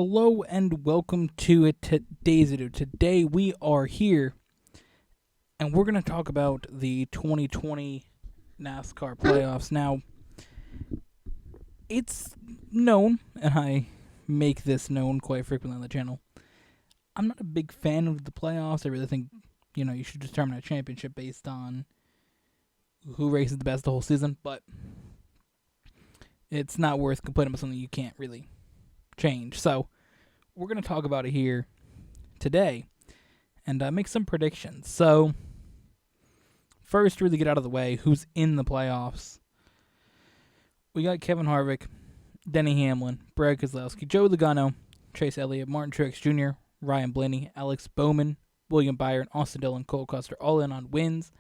Hello and welcome to today's video. Today we are here and we're going to talk about the 2020 NASCAR playoffs. Now, it's known, and I make this known quite frequently on the channel, I'm not a big fan of the playoffs. I really think, you should determine a championship based on who races the best the whole season, but it's not worth complaining about something you can't really change. So, we're going to talk about it here today and make some predictions. So, first, to really get out of the way, who's in the playoffs? We got Kevin Harvick, Denny Hamlin, Brad Keselowski, Joe Logano, Chase Elliott, Martin Truex Jr., Ryan Blaney, Alex Bowman, William Byron, Austin Dillon, Cole Custer, all in on wins.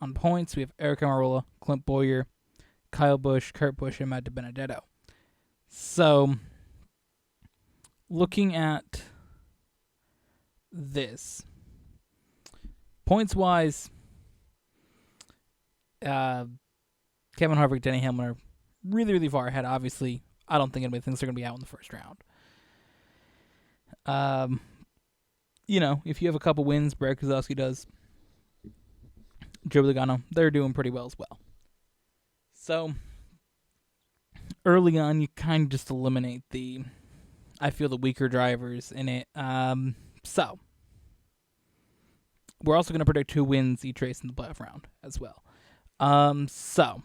On points, we have Eric Almirola, Clint Bowyer, Kyle Busch, Kurt Busch, and Matt DiBenedetto. So, looking at this, points-wise, Kevin Harvick, Denny Hamlin are really, really far ahead. Obviously, I don't think anybody thinks they're going to be out in the first round. If you have a couple wins, Brad Keselowski does, Joe Logano, they're doing pretty well as well. So, early on, you kind of just eliminate the weaker drivers in it. So, we're also going to predict who wins each race in the playoff round as well. So,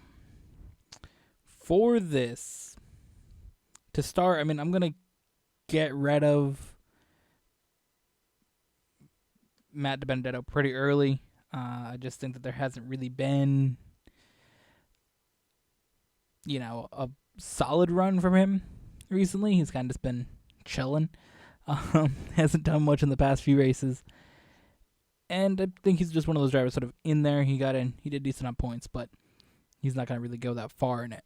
for this, to start, I'm going to get rid of Matt DiBenedetto pretty early. I just think that there hasn't really been, a solid run from him recently. He's kind of just been chilling. Hasn't done much in the past few races. And I think he's just one of those drivers sort of in there. He got in. He did decent on points, but he's not going to really go that far in it.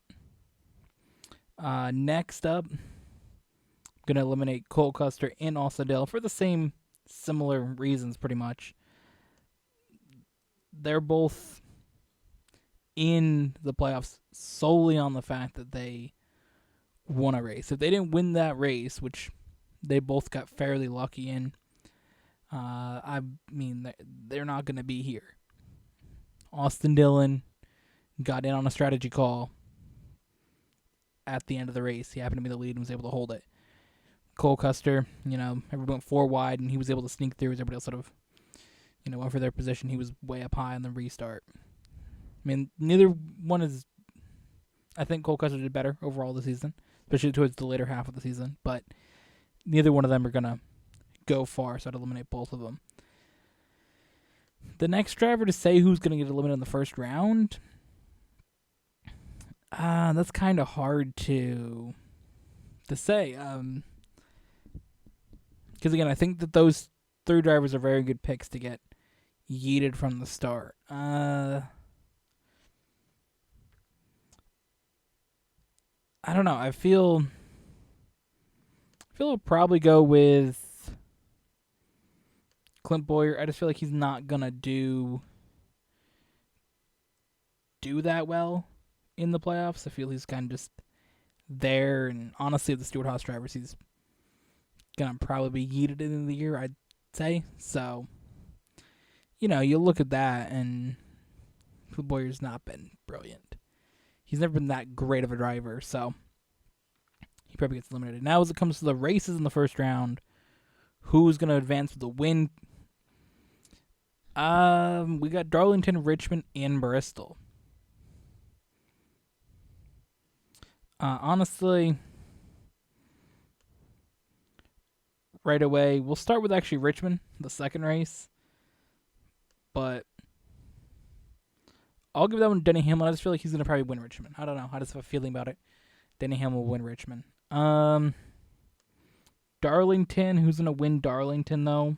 Next up, I'm going to eliminate Cole Custer and Austin Dillon for the same similar reasons pretty much. They're both in the playoffs solely on the fact that they won a race. If they didn't win that race, which they both got fairly lucky in, they're not going to be here. Austin Dillon got in on a strategy call at the end of the race. He happened to be the lead and was able to hold it. Cole Custer, everyone went 4 wide and he was able to sneak through as everybody else sort of, went for their position. He was way up high on the restart. Neither one is. I think Cole Custer did better overall this season, especially towards the later half of the season, but neither one of them are going to go far, so I'd eliminate both of them. The next driver to say who's going to get eliminated in the first round, that's kind of hard to say. Because, again, I think that those 3 drivers are very good picks to get yeeted from the start. I don't know. I feel I'll probably go with Clint Bowyer. I just feel like he's not gonna do that well in the playoffs. I feel he's kind of just there, and honestly, of the Stewart Haas drivers, he's gonna probably be yeeted in the year, I'd say. So, you look at that, and Clint Bowyer's not been brilliant. He's never been that great of a driver, so he probably gets eliminated. Now, as it comes to the races in the first round, who's going to advance with the win? We got Darlington, Richmond, and Bristol. Honestly, right away, we'll start with actually Richmond, the second race. But I'll give that one to Denny Hamlin. I just feel like he's going to probably win Richmond. I don't know. I just have a feeling about it. Denny Hamlin will win Richmond. Darlington. Who's going to win Darlington, though?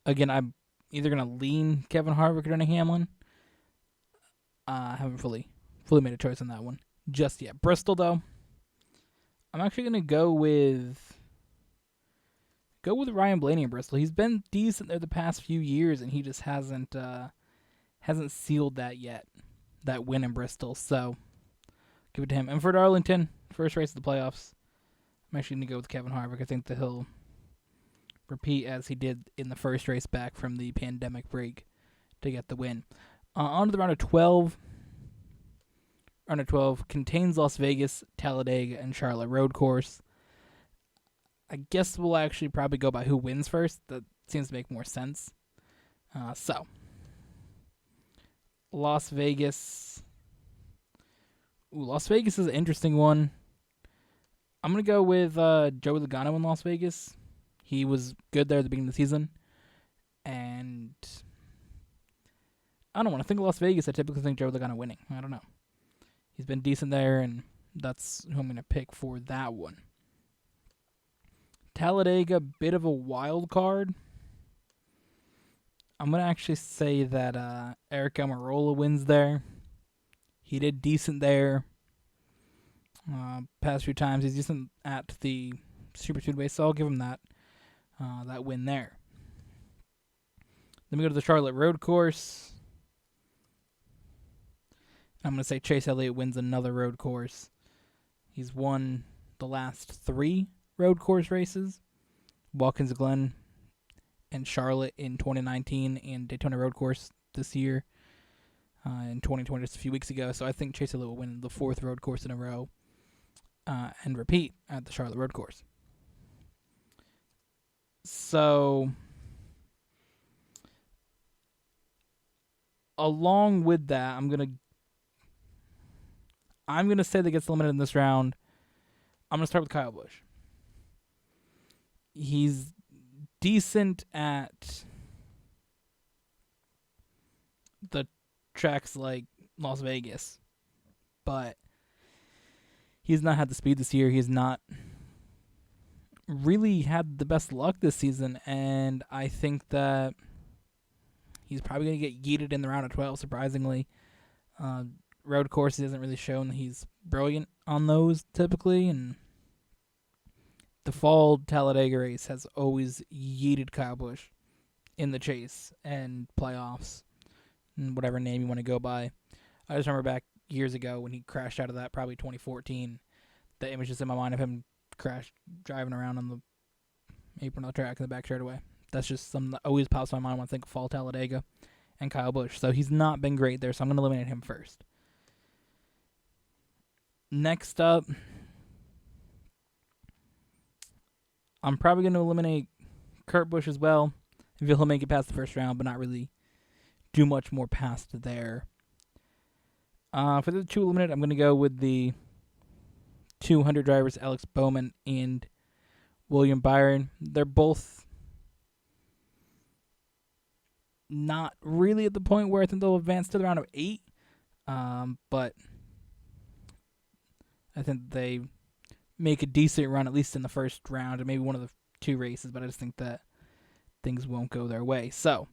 Again, I'm either going to lean Kevin Harvick or Denny Hamlin. I haven't fully made a choice on that one just yet. Bristol, though, I'm actually going to go with Ryan Blaney in Bristol. He's been decent there the past few years, and he just hasn't sealed that yet, that win in Bristol. So, give it to him. And for Darlington, first race of the playoffs, I'm actually going to go with Kevin Harvick. I think that he'll repeat as he did in the first race back from the pandemic break to get the win. On to the round of 12. Round of 12 contains Las Vegas, Talladega, and Charlotte Road Course. I guess we'll actually probably go by who wins first. That seems to make more sense. So, Las Vegas. Las Vegas is an interesting one. I'm going to go with Joey Logano in Las Vegas. He was good there at the beginning of the season. And I don't know. When I think of Las Vegas, I typically think Joey Logano winning. I don't know. He's been decent there, and that's who I'm going to pick for that one. Talladega, bit of a wild card. I'm going to actually say that Eric Almirola wins there. He did decent there. Past few times, he's decent at the Super Speedway, so I'll give him that win there. Then we go to the Charlotte Road Course. I'm going to say Chase Elliott wins another road course. He's won the last 3 road course races. Watkins Glen and Charlotte in 2019 and Daytona Road Course this year in 2020, just a few weeks ago. So I think Chase Elliott will win the 4th road course in a row and repeat at the Charlotte Road Course. So, along with that, I'm gonna say that gets eliminated in this round. I'm gonna start with Kyle Busch. He's decent at the tracks like Las Vegas, but he's not had the speed this year. He's not really had the best luck this season, and I think that he's probably going to get yeeted in the round of 12, surprisingly. Road courses hasn't really shown that he's brilliant on those typically, and the fall Talladega race has always yeeted Kyle Busch in the chase and playoffs, and whatever name you want to go by. I just remember back years ago when he crashed out of that, probably 2014, the image is in my mind of him driving around on the apron of the track in the back straightaway. That's just something that always pops in my mind when I think of fall Talladega and Kyle Busch. So he's not been great there, so I'm going to eliminate him first. Next up, I'm probably going to eliminate Kurt Busch as well. I feel he'll make it past the first round, but not really do much more past there. For the 2 eliminated, I'm going to go with the 200 drivers, Alex Bowman and William Byron. They're both not really at the point where I think they'll advance to the round of 8, but I think they make a decent run, at least in the first round, and maybe one of the 2 races, but I just think that things won't go their way. So,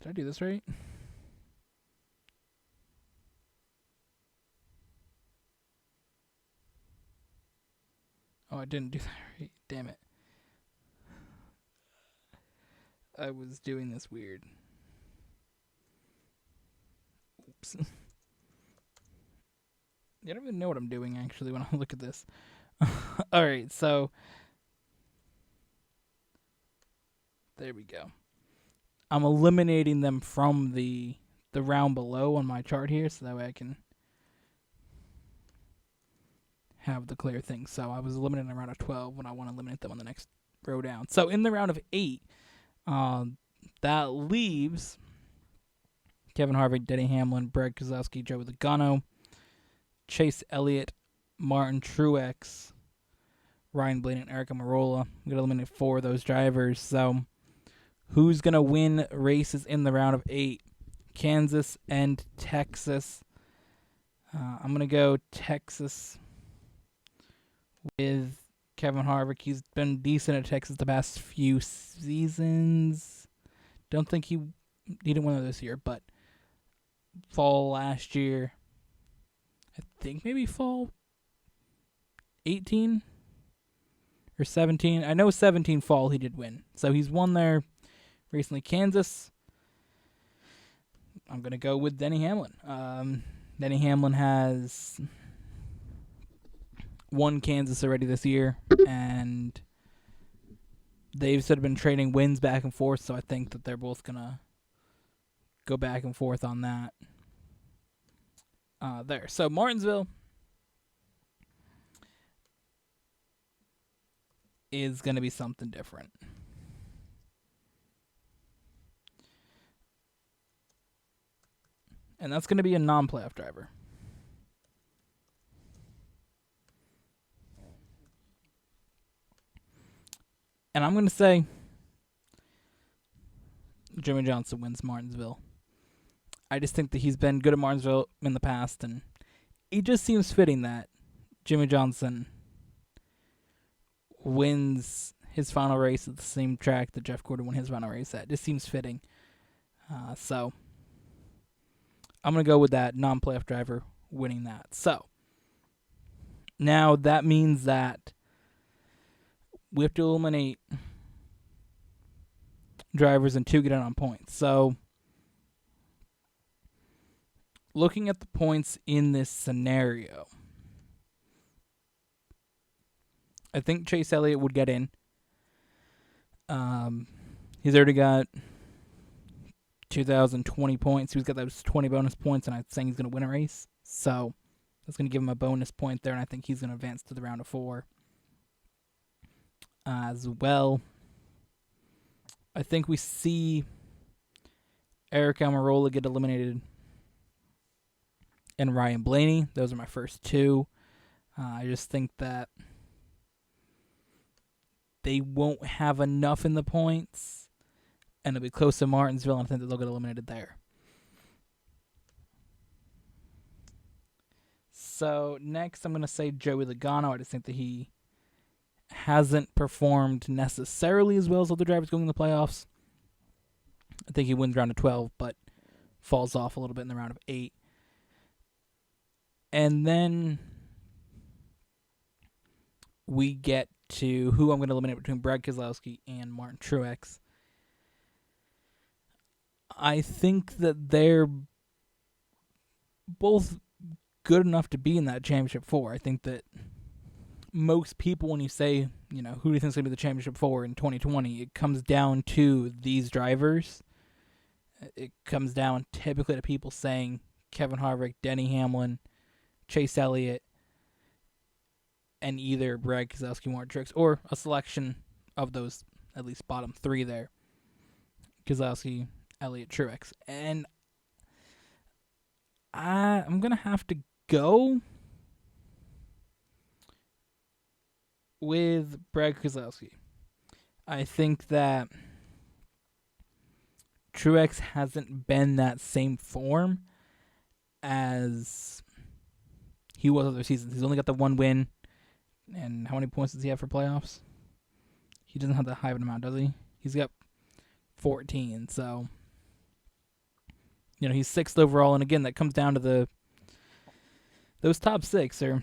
did I do this right? Oh, I didn't do that right. Damn it. I was doing this weird. Oops. I don't even know what I'm doing, actually, when I look at this. Alright, so there we go. I'm eliminating them from the round below on my chart here, so that way I can have the clear thing. So I was eliminating a round of 12 when I want to eliminate them on the next row down. So in the round of 8, that leaves Kevin Harvick, Denny Hamlin, Brad Keselowski, Joey Logano, Chase Elliott, Martin Truex, Ryan Blaney, and Eric Almirola. I'm going to eliminate 4 of those drivers. So who's going to win races in the round of 8? Kansas and Texas. I'm going to go Texas with Kevin Harvick. He's been decent at Texas the past few seasons. Don't think he didn't win this year, but fall last year, I think maybe fall 18 or 17. I know 17 fall he did win. So he's won there recently. Kansas, I'm going to go with Denny Hamlin. Denny Hamlin has won Kansas already this year, and they've sort of been trading wins back and forth, so I think that they're both going to go back and forth on that. There. So Martinsville is going to be something different. And that's going to be a non-playoff driver. And I'm going to say Jimmy Johnson wins Martinsville. I just think that he's been good at Martinsville in the past, and it just seems fitting that Jimmy Johnson wins his final race at the same track that Jeff Gordon won his final race at. It just seems fitting. So I'm going to go with that non-playoff driver winning that. So now that means that we have to eliminate drivers and 2 get in on points. So looking at the points in this scenario, I think Chase Elliott would get in. He's already got 2,020 points. He's got those 20 bonus points, and I'm saying he's going to win a race. So that's going to give him a bonus point there, and I think he's going to advance to the round of 4 as well. I think we see Eric Almirola get eliminated and Ryan Blaney. Those are my first 2. I just think that they won't have enough in the points, and it'll be close to Martinsville, and I think that they'll get eliminated there. So next, I'm going to say Joey Logano. I just think that he hasn't performed necessarily as well as other drivers going in the playoffs. I think he wins round of 12, but falls off a little bit in the round of 8. And then we get to who I'm going to eliminate between Brad Keselowski and Martin Truex. I think that they're both good enough to be in that championship 4. I think that most people, when you say, who do you think is going to be the championship 4 in 2020, it comes down to these drivers. It comes down typically to people saying Kevin Harvick, Denny Hamlin, Chase Elliott, and either Brad Keselowski, Martin Truex, or a selection of those, at least bottom 3 there. Keselowski, Elliott, Truex. And I'm going to have to go with Brad Keselowski. I think that Truex hasn't been that same form as he was other seasons. He's only got the 1 win. And how many points does he have for playoffs? He doesn't have that high of an amount, does he? He's got 14. So, he's 6th overall. And again, that comes down to those top 6 are,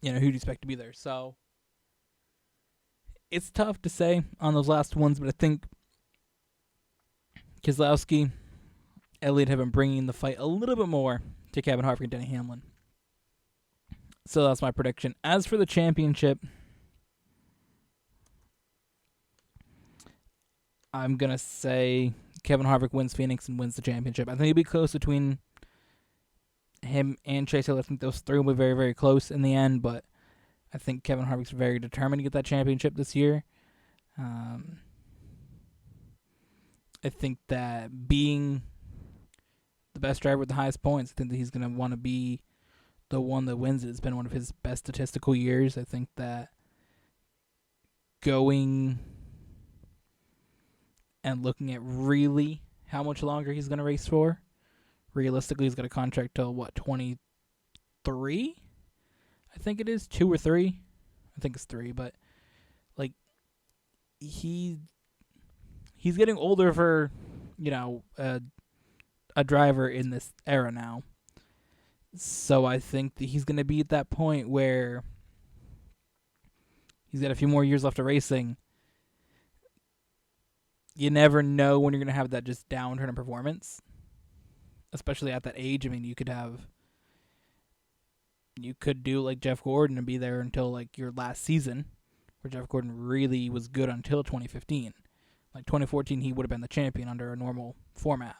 who do you expect to be there? So it's tough to say on those last ones, but I think Keselowski, Elliott have been bringing the fight a little bit more to Kevin Harvick and Denny Hamlin. So that's my prediction. As for the championship, I'm going to say Kevin Harvick wins Phoenix and wins the championship. I think it'll be close between him and Chase Elliott. I think those 3 will be very, very close in the end, but I think Kevin Harvick's very determined to get that championship this year. I think that being the best driver with the highest points, I think that he's going to want to be the one that wins it. It's been one of his best statistical years. I think that going and looking at really how much longer he's going to race for, realistically, he's got a contract till, 23? I think it is, 2 or 3. I think it's 3, but, he's getting older for, a driver in this era now. So I think that he's going to be at that point where he's got a few more years left of racing. you never know when you're going to have that just downturn in performance, especially at that age. I mean, you could do like Jeff Gordon and be there until like your last season, where Jeff Gordon really was good until 2015. Like 2014, he would have been the champion under a normal format.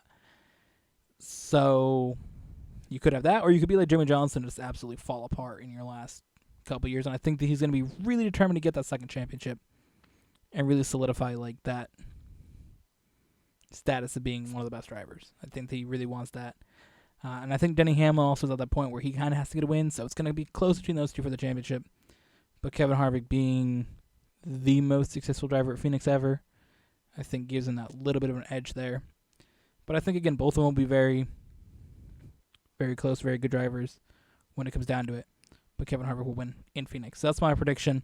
So you could have that, or you could be like Jimmy Johnson and just absolutely fall apart in your last couple years. And I think that he's going to be really determined to get that second championship and really solidify like that status of being one of the best drivers. I think that he really wants that. And I think Denny Hamlin also is at that point where he kind of has to get a win, so it's going to be close between those two for the championship. But Kevin Harvick being the most successful driver at Phoenix ever, I think gives him that little bit of an edge there. But I think, again, both of them will be very, very close, very good drivers when it comes down to it. But Kevin Harvick will win in Phoenix. So that's my prediction.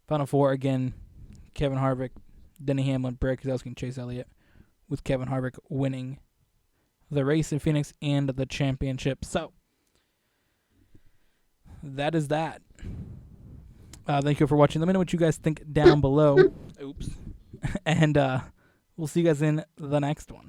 Final four, again, Kevin Harvick, Denny Hamlin, Brad Keselowski, and Chase Elliott, with Kevin Harvick winning the race in Phoenix and the championship. So that is that. Thank you for watching. Let me know what you guys think down below. Oops. And we'll see you guys in the next one.